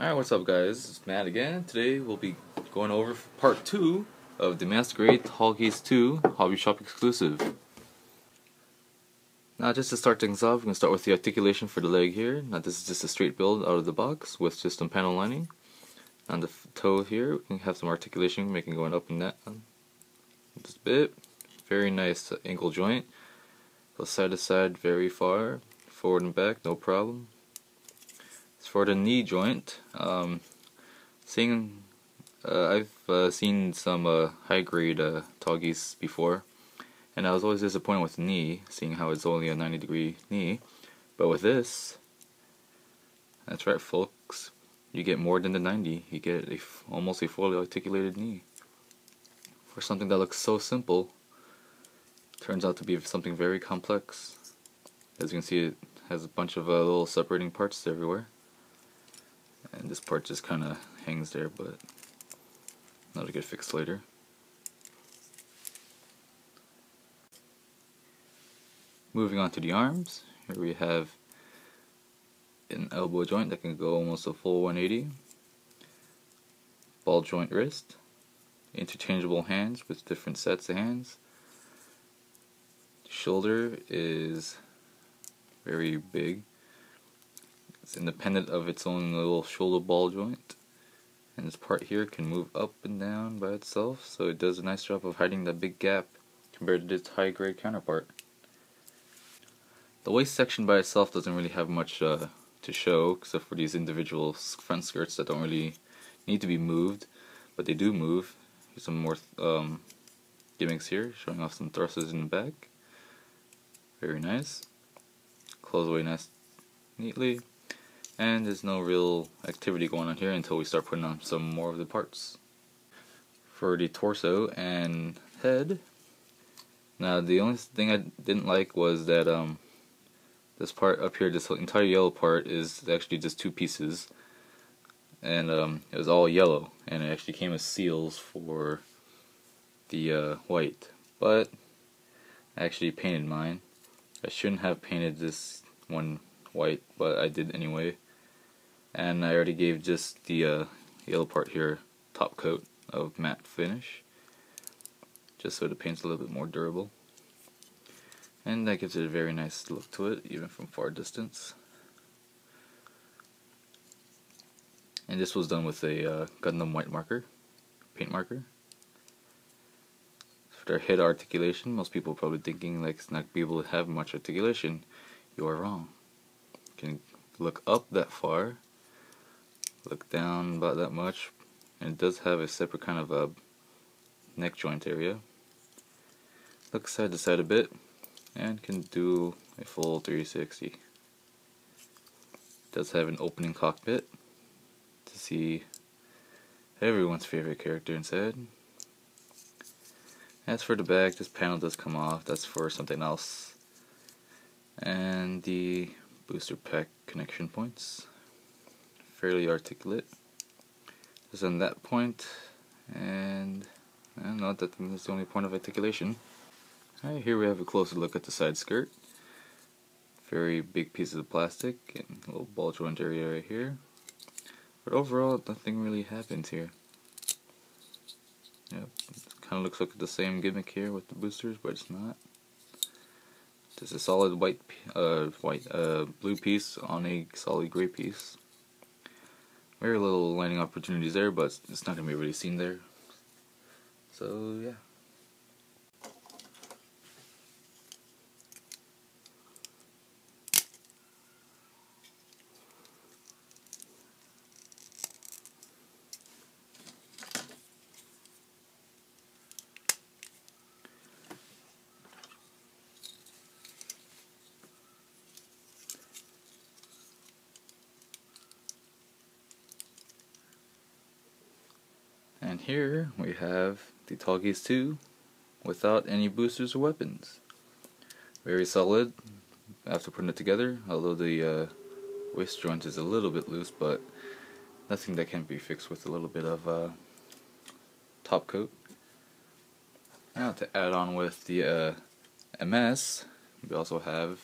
Alright, what's up guys? It's Matt again. Today we'll be going over part 2 of the Masquerade Tallgeese 2 Hobbyshop exclusive. Now just to start things off, we're going to start with the articulation for the leg here. Now this is just a straight build out of the box with just some panel lining. On the toe here, we can have some articulation, making going up and down just a bit. Very nice ankle joint. Goes side to side very far, forward and back, no problem. As for the knee joint, I've seen some high-grade Tallgeese before, and I was always disappointed with the knee, seeing how it's only a 90-degree knee. But with this, that's right, folks, you get more than the 90. You get almost a fully articulated knee. For something that looks so simple, turns out to be something very complex. As you can see, it has a bunch of little separating parts everywhere. And this part just kind of hangs there, but that'll get fixed later. Moving on to the arms, here we have an elbow joint that can go almost a full 180, ball joint wrist, interchangeable hands with different sets of hands. The shoulder is very big. It's independent of its own little shoulder ball joint, and this part here can move up and down by itself, so it does a nice job of hiding that big gap compared to its high grade counterpart. The waist section by itself doesn't really have much to show, except for these individual front skirts that don't really need to be moved, but they do move. Here's some more gimmicks here, showing off some thrusters in the back. Very nice. Close away nice, neatly. And there's no real activity going on here until we start putting on some more of the parts. For the torso and head, now the only thing I didn't like was that this part up here, this entire yellow part, is actually just two pieces, and it was all yellow, and it actually came as seals for the white, but I actually painted mine. I shouldn't have painted this one white, but I did anyway. And I already gave just the yellow part here top coat of matte finish, just so the paint's a little bit more durable. And that gives it a very nice look to it, even from far distance. And this was done with a Gundam white marker, paint marker. For their head articulation, most people are probably thinking like it's not be able to have much articulation. You are wrong. You can look up that far, look down about that much, and it does have a separate kind of a neck joint area. Look side to side a bit, and can do a full 360. It does have an opening cockpit to see everyone's favorite character inside. As for the back, this panel does come off, that's for something else. And the booster pack connection points, fairly articulate. Just on that point, and I don't know, that's the only point of articulation. Alright, here we have a closer look at the side skirt. Very big pieces of plastic and a little ball joint area right here. But overall, nothing really happens here. Yep, it kind of looks like the same gimmick here with the boosters, but it's not. Just a solid blue piece on a solid gray piece. Very little lining opportunities there, but it's not going to be really seen there. So yeah. And here we have the Tallgeese 2 without any boosters or weapons. Very solid after putting it together, although the waist joint is a little bit loose, but nothing that can't be fixed with a little bit of top coat. Now to add on with the MS, we also have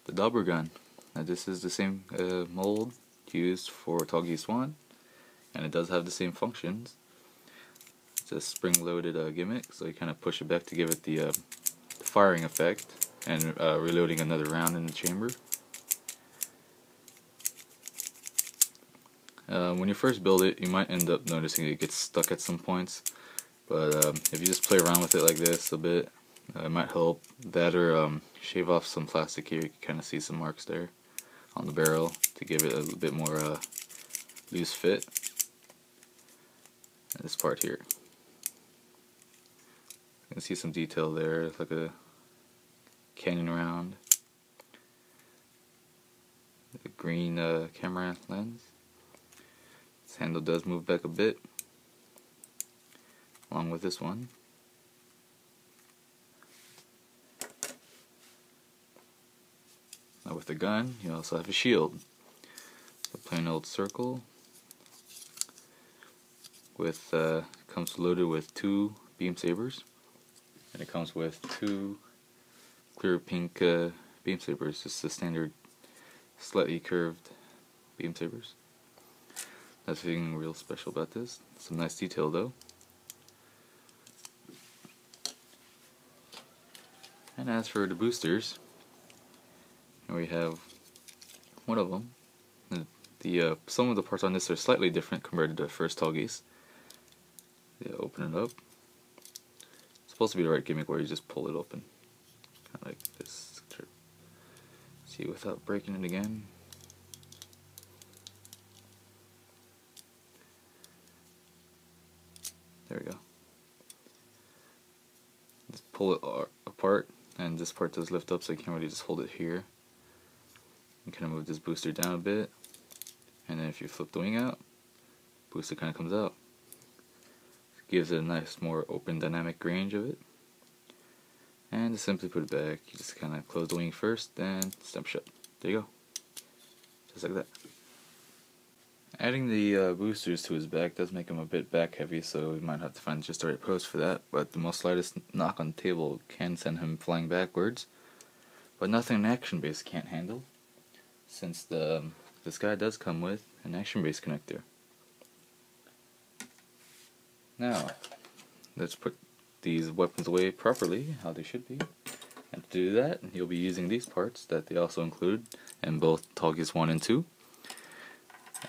the Dobber gun. Now this is the same mold, used for Tallgeese 1, and it does have the same functions. It's a spring-loaded gimmick, so you kind of push it back to give it the firing effect and reloading another round in the chamber. When you first build it, you might end up noticing it gets stuck at some points, but if you just play around with it like this a bit, it might help. That or shave off some plastic here. You can kind of see some marks there on the barrel to give it a little bit more loose fit. And this part here, you can see some detail there. It's like a canyon round. The green camera lens. This handle does move back a bit, along with this one. Now with the gun, you also have a shield. A plain old circle with comes loaded with 2 beam sabers, and it comes with 2 clear pink beam sabers, just the standard slightly curved beam sabers. Nothing real special about this. Some nice detail though. And as for the boosters, here we have one of them. Some of the parts on this are slightly different compared to the first Tallgeese. Yeah, open it up. It's supposed to be the right gimmick where you just pull it open, kind of like this. See, without breaking it again. There we go. Just pull it apart, and this part does lift up, so you can't really just hold it here. You kind of move this booster down a bit, and then if you flip the wing out, booster kind of comes out. It gives it a nice, more open, dynamic range of it. And to simply put it back, you just kind of close the wing first, then snap shut. There you go. Just like that. Adding the boosters to his back does make him a bit back heavy, so we might have to find just the right pose for that, but the most slightest knock on the table can send him flying backwards. But nothing an action base can't handle, since this guy does come with an action base connector. Now, let's put these weapons away properly, how they should be. And to do that, you'll be using these parts that they also include in both Tallgeese 1 and 2.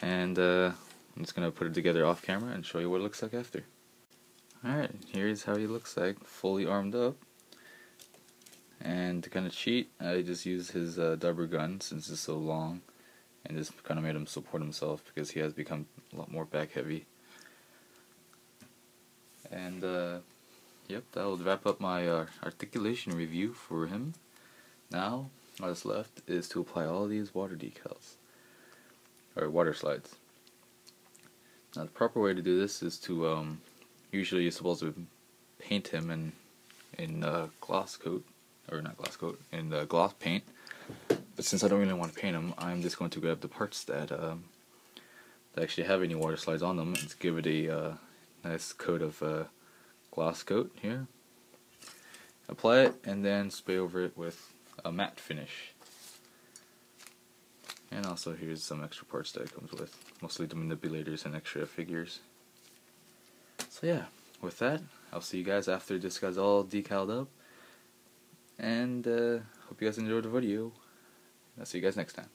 And I'm just going to put it together off camera and show you what it looks like after. Alright, here's how he looks like, fully armed up. And to kind of cheat, I just used his double gun since it's so long, and just kind of made him support himself because he has become a lot more back heavy. And yep, that will wrap up my articulation review for him. Now, what's left is to apply all these water decals, or water slides. Now, the proper way to do this is to, usually you're supposed to paint him in gloss coat, or not gloss coat, in gloss paint. But since I don't really want to paint him, I'm just going to grab the parts that actually have any water slides on them and give it a nice coat of gloss coat here. Apply it and then spray over it with a matte finish. And also here's some extra parts that it comes with, mostly the manipulators and extra figures. So yeah, with that, I'll see you guys after this guy's all decaled up. And hope you guys enjoyed the video. I'll see you guys next time.